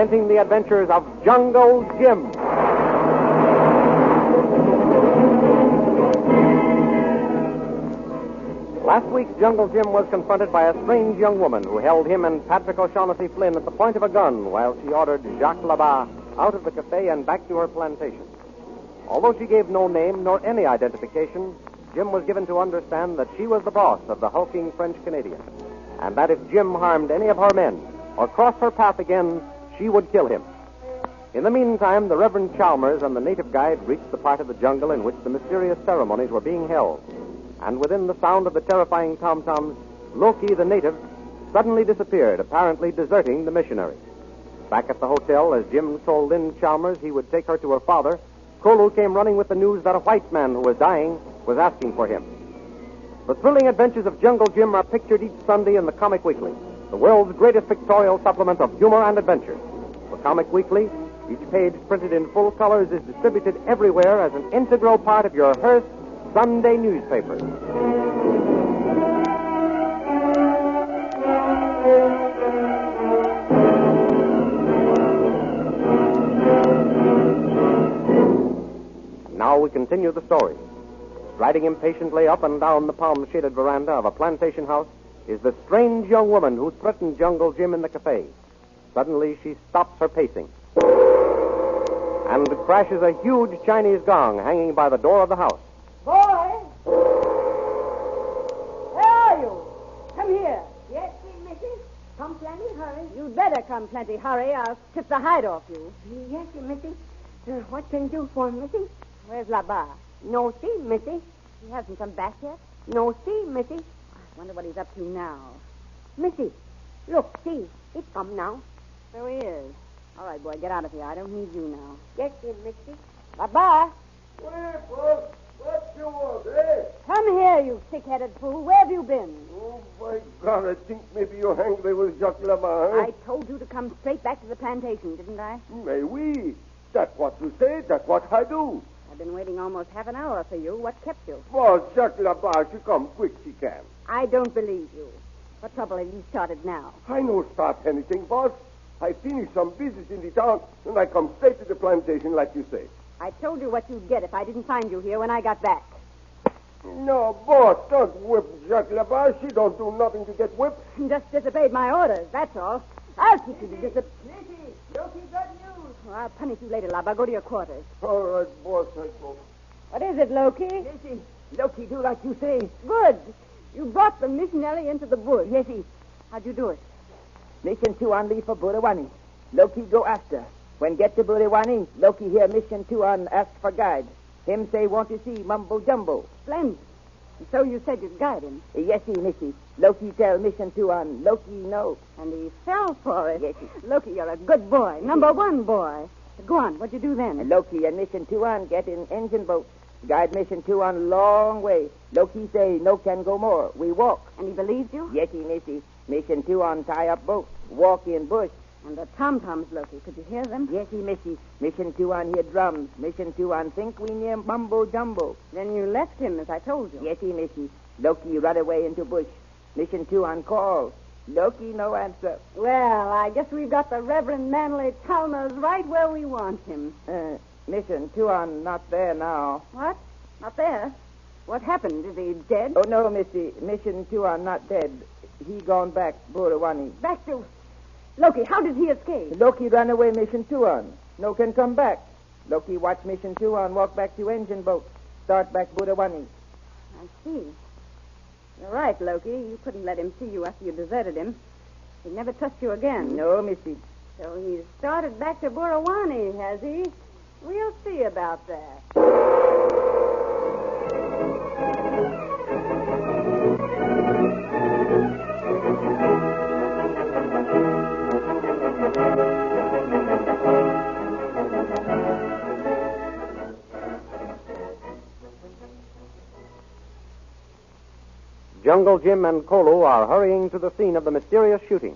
presenting the adventures of Jungle Jim. Last week, Jungle Jim was confronted by a strange young woman who held him and Patrick O'Shaughnessy Flynn at the point of a gun while she ordered Jacques Labat out of the cafe and back to her plantation. Although she gave no name nor any identification, Jim was given to understand that she was the boss of the hulking French-Canadian, and that if Jim harmed any of her men or crossed her path again, she would kill him. In the meantime, the Reverend Chalmers and the native guide reached the part of the jungle in which the mysterious ceremonies were being held. And within the sound of the terrifying tom-toms, Loki, the native, suddenly disappeared, apparently deserting the missionary. Back at the hotel, as Jim told Lynn Chalmers he would take her to her father, Kolu came running with the news that a white man who was dying was asking for him. The thrilling adventures of Jungle Jim are pictured each Sunday in the Comic Weekly, the world's greatest pictorial supplement of humor and adventure. The Comic Weekly, each page printed in full colors, is distributed everywhere as an integral part of your Hearst Sunday newspaper. Now we continue the story. Striding impatiently up and down the palm-shaded veranda of a plantation house is the strange young woman who threatened Jungle Jim in the cafe. Suddenly, she stops her pacing and crashes a huge Chinese gong hanging by the door of the house. Boy! Where are you? Come here. Yes, Missy. Come plenty hurry. You'd better come plenty hurry. I'll tip the hide off you. Yes, Missy. What can you do for Missy? Where's Labat? No see, Missy. He hasn't come back yet? No see, Missy. I wonder what he's up to now. Missy, look, see. He's come now. So he is. All right, boy, get out of here. I don't need you now. Yes, Missy. Labat! Where, boss? What you want, eh? Come here, you sick-headed fool. Where have you been? Oh, my God, I think maybe you're angry with Jacques Labat, huh? I told you to come straight back to the plantation, didn't I? Mais oui. That's what you say. That's what I do. I've been waiting almost half an hour for you. What kept you? Boss, Jacques Labat, she come quick, she can. I don't believe you. What trouble have you started now? I no start anything, boss. I finish some business in the town, and I come straight to the plantation like you say. I told you what you'd get if I didn't find you here when I got back. No, boss, don't whip Jacques Labat. She don't do nothing to get whipped. Just disobeyed my orders, that's all. I'll teach you to disobey. Missy, Loki got news. Well, I'll punish you later, Laba. Go to your quarters. All right, boss, I go. What is it, Loki? Missy, Loki do like you say. Good. You brought the missionary into the bush. Yesy. How'd you do it? Mission 2 on leave for Burawani. Loki go after. When get to Burawani, Loki hear Mission 2 on ask for guide. Him say want to see Mumbo Jumbo. Splendid. And so you said you'd guide him. Yesy, Missy. Loki tell Mission 2 on Loki no. And he fell for it. Yes. Loki, you're a good boy. Number one boy. Go on. What'd you do then? Loki and Mission 2 on get in engine boat. Guide Mission 2 on long way. Loki say no can go more. We walk. And he believed you? Yesy, Missy. Mission 2 on tie up boat. Walk in bush. And the tom-toms, Loki. Could you hear them? Yesy, Missy. Mission 2 on hear drums. Mission 2 on think we near Mumbo Jumbo. Then you left him, as I told you. Yesy, Missy. Loki run away into bush. Mission 2 on call. Loki no answer. Well, I guess we've got the Reverend Manly Chalmers right where we want him. Mission 2 on not there now. What? Not there? What happened? Is he dead? Oh, no, Missy. Mission 2 on not dead. He gone back, Burawani. Back to... Loki, how did he escape? Loki ran away Mission 2 on. No can come back. Loki watch Mission 2 on walk back to engine boat. Start back Burawani. I see. You're right, Loki. You couldn't let him see you after you deserted him. He'd never trust you again. No, Missy. So he's started back to Burawani, has he? We'll see about that. Jungle Jim and Kolu are hurrying to the scene of the mysterious shooting.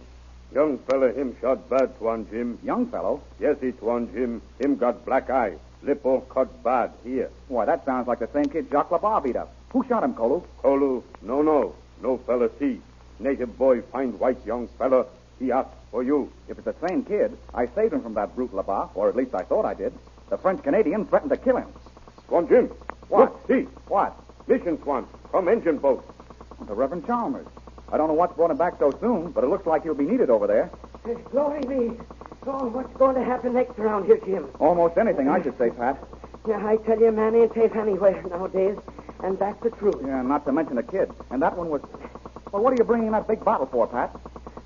Young fella, him shot bad, Tuan Jim. Young fellow? Yes, he Tuan Jim. Him got black eye. Lip all cut bad here. Why, that sounds like the same kid Jacques Labat beat up. Who shot him, Kolu? Kolu, no fella see. Native boy find white young fella, He asked for you. If it's the same kid, I saved him from that brute Labat, or at least I thought I did. The French-Canadian threatened to kill him. Swan Jim. What? Look, see. What? Mission Swan from engine boat. The Reverend Chalmers. I don't know what's brought him back so soon, but it looks like he'll be needed over there. Glory be. Oh, what's going to happen next around here, Jim? Almost anything, I should say, Pat. Yeah, I tell you, man ain't safe anywhere nowadays. And that's the truth. Yeah, not to mention the kid. And that one was... Well, what are you bringing that big bottle for, Pat?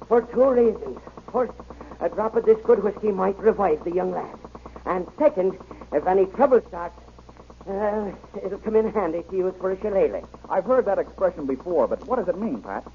For two reasons. First, a drop of this good whiskey might revive the young lad. And second, if any trouble starts, it'll come in handy to use for a shillelagh. I've heard that expression before, but what does it mean, Pat?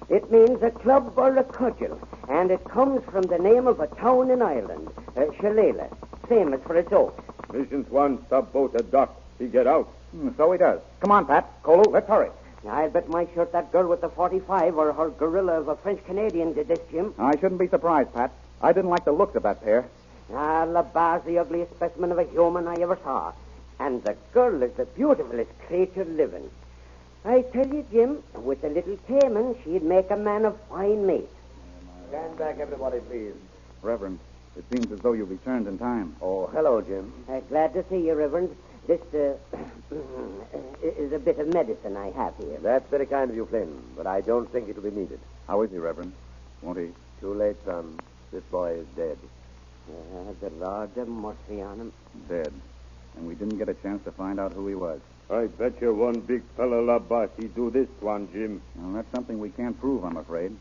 It means a club or a cudgel, and it comes from the name of a town in Ireland, Shillelagh, famous for its oak. Mission Swan stop boat at dock. He get out. So he does. Come on, Pat. Kolu, let's hurry. I'll bet my shirt that girl with the 45 or her gorilla of a French-Canadian did this, Jim. I shouldn't be surprised, Pat. I didn't like the looks of that pair. Labar's the ugliest specimen of a human I ever saw. And the girl is the beautifulest creature living. I tell you, Jim, with a little taming, she'd make a man a fine mate. Stand back, everybody, please. Reverend, it seems as though you returned in time. Oh, hello, Jim. Glad to see you, Reverend. This is a bit of medicine I have here. That's very kind of you, Flynn, but I don't think it'll be needed. How is he, Reverend? Won't he? Too late, son. This boy is dead. The Lord have mercy on him. Dead. And we didn't get a chance to find out who he was. I bet you one big fella Labat he do this, Swan Jim. Well, that's something we can't prove, I'm afraid.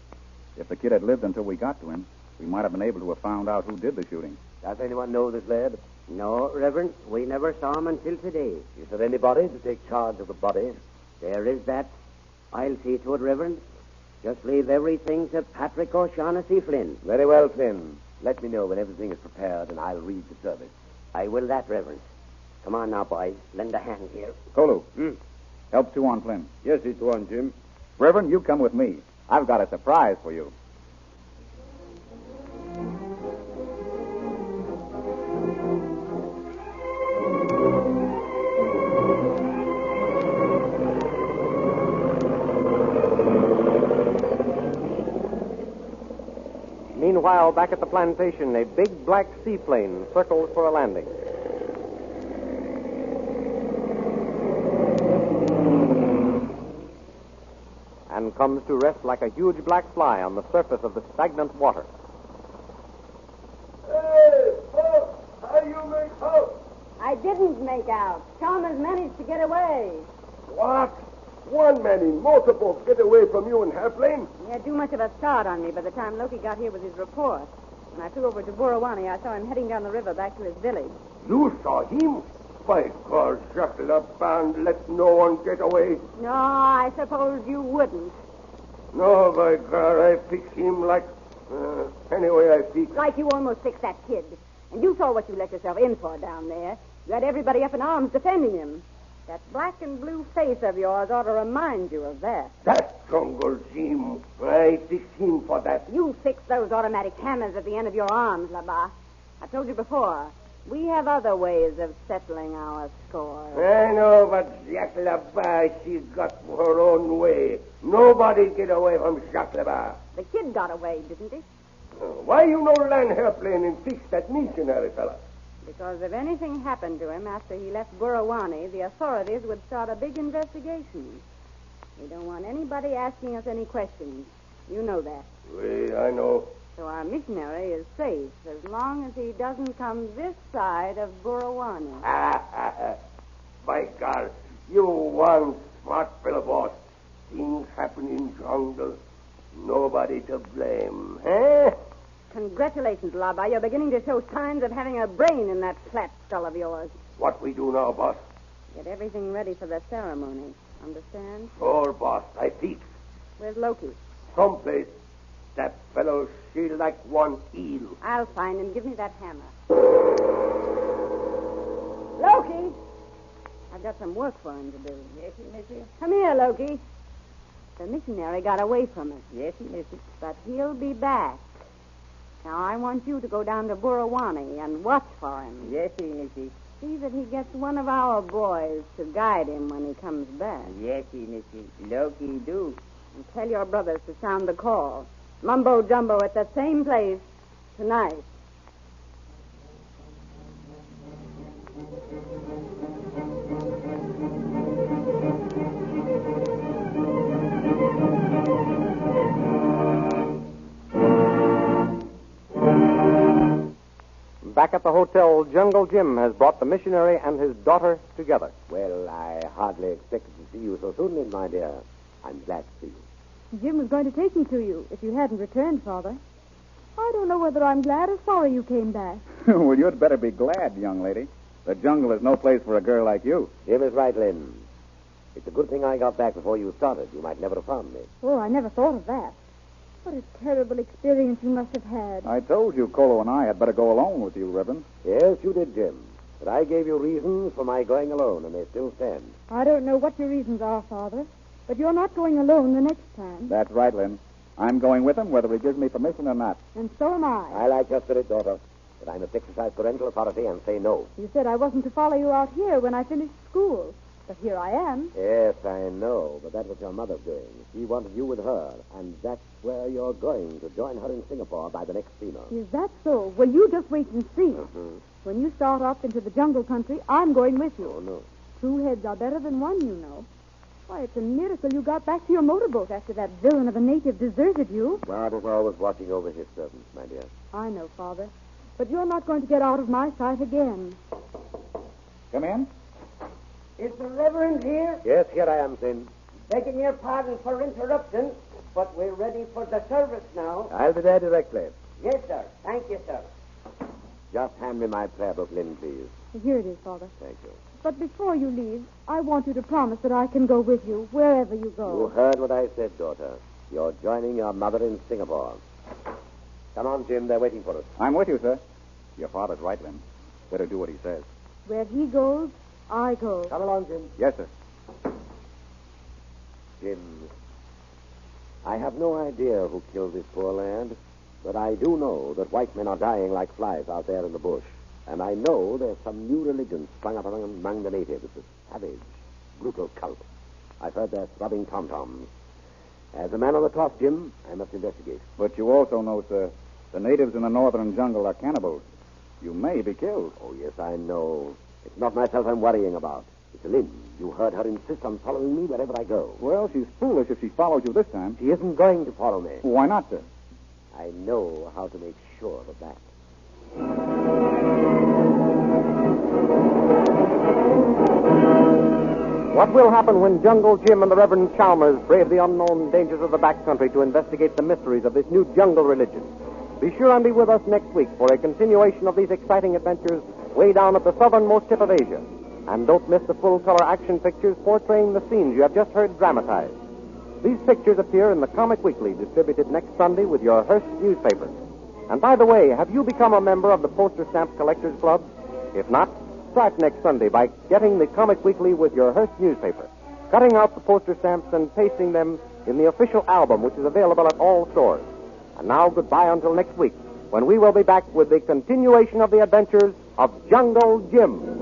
If the kid had lived until we got to him, we might have been able to have found out who did the shooting. Does anyone know this lad? No, Reverend. We never saw him until today. Is there anybody to take charge of the body? There is that. I'll see to it, Reverend. Just leave everything to Patrick O'Shaughnessy Flynn. Very well, Flynn. Let me know when everything is prepared, and I'll read the service. I will that, Reverend. Come on now, boys. Lend a hand here. Kolu, help Tuan Flynn. Yes, it's one, Jim. Reverend, you come with me. I've got a surprise for you. Meanwhile, back at the plantation, a big black seaplane circles for a landing. And comes to rest like a huge black fly on the surface of the stagnant water. Hey, folks, how you make out? I didn't make out. Chalmers managed to get away. What? One man in motorboat get away from you in airplane? He had too much of a start on me by the time Loki got here with his report. When I flew over to Burawani, I saw him heading down the river back to his village. You saw him? By God, Jacques Lapin, let no one get away. No, I suppose you wouldn't. No, by God, I fix him like... anyway, I fix... Like you almost fixed that kid. And you saw what you let yourself in for down there. You had everybody up in arms defending him. That black and blue face of yours ought to remind you of that. That jungle Jim. I fix him for that. You fixed those automatic hammers at the end of your arms, Labat. I told you before, we have other ways of settling our score. I know, but Jacques Labat, she got her own way. Nobody get away from Jacques Labat. The kid got away, didn't he? Why you no land airplane and fix that missionary fella? Because if anything happened to him after he left Burawani, the authorities would start a big investigation. We don't want anybody asking us any questions. You know that. I know. So our missionary is safe as long as he doesn't come this side of Burawani. By God, you one smart fellow, boss. Things happen in jungle. Nobody to blame, eh? Congratulations, Laba. You're beginning to show signs of having a brain in that flat skull of yours. What we do now, boss? Get everything ready for the ceremony. Understand? Sure, boss. I fix. Where's Loki? Someplace. That fellow, she like one eel. I'll find him. Give me that hammer. Loki! I've got some work for him to do. Yes, Missy. Come here, Loki. The missionary got away from us. Yes, Missy. But he'll be back. Now, I want you to go down to Burawani and watch for him. Yes, Missy. See that he gets one of our boys to guide him when he comes back. Yes, Missy. Loki do. And tell your brothers to sound the call. Mumbo Jumbo at that same place tonight. Back at the hotel, Jungle Jim has brought the missionary and his daughter together. Well, I hardly expected to see you so soon, Lynn, my dear. I'm glad to see you. Jim was going to take me to you if you hadn't returned, Father. I don't know whether I'm glad or sorry you came back. Well, you'd better be glad, young lady. The jungle is no place for a girl like you. Jim is right, Lynn. It's a good thing I got back before you started. You might never have found me. Oh, I never thought of that. What a terrible experience you must have had. I told you Colo and I had better go alone with you, Reverend. Yes, you did, Jim. But I gave you reasons for my going alone, and they still stand. I don't know what your reasons are, Father, but you're not going alone the next time. That's right, Lynn. I'm going with him whether he gives me permission or not. And so am I. I like your spirit, daughter, but I must exercise parental authority and say no. You said I wasn't to follow you out here when I finished school. But here I am. Yes, I know, but that was your mother's doing. She wanted you with her, and that's where you're going, to join her in Singapore by the next steamer. Is that so? Well, you just wait and see. Mm-hmm. When you start up into the jungle country, I'm going with you. Oh, no. Two heads are better than one, you know. Why, it's a miracle you got back to your motorboat after that villain of a native deserted you. God is always watching over his servants, my dear. I know, Father. But you're not going to get out of my sight again. Come in. Is the Reverend here? Yes, here I am, Sin. Begging your pardon for interrupting, but we're ready for the service now. I'll be there directly. Yes, sir. Thank you, sir. Just hand me my prayer book, Lynn, please. Here it is, Father. Thank you. But before you leave, I want you to promise that I can go with you wherever you You go. heard what I said, daughter. You're joining your mother in Singapore. Come on, Jim. They're waiting for us. I'm with you, sir. Your father's right, Lynn. Better do what he says. Where he goes, I go. Come along, Jim. Yes, sir. Jim, I have no idea who killed this poor lad, but I do know that white men are dying like flies out there in the bush. And I know there's some new religion sprung up among the natives, a savage, brutal cult. I've heard they're throbbing tom-toms. As a man on the cloth, Jim, I must investigate. But you also know, sir, the natives in the northern jungle are cannibals. You may be killed. Oh, yes, I know. It's not myself I'm worrying about. It's Lynn. You heard her insist on following me wherever I go. Well, she's foolish if she follows you this time. She isn't going to follow me. Why not, sir? I know how to make sure of that. What will happen when Jungle Jim and the Reverend Chalmers brave the unknown dangers of the backcountry to investigate the mysteries of this new jungle religion? Be sure and be with us next week for a continuation of these exciting adventures way down at the southernmost tip of Asia. And don't miss the full-color action pictures portraying the scenes you have just heard dramatized. These pictures appear in the Comic Weekly, distributed next Sunday with your Hearst newspaper. And by the way, have you become a member of the Poster Stamp Collectors Club? If not, start next Sunday by getting the Comic Weekly with your Hearst newspaper, cutting out the poster stamps and pasting them in the official album, which is available at all stores. And now, goodbye until next week, when we will be back with the continuation of the adventures of Jungle Jim.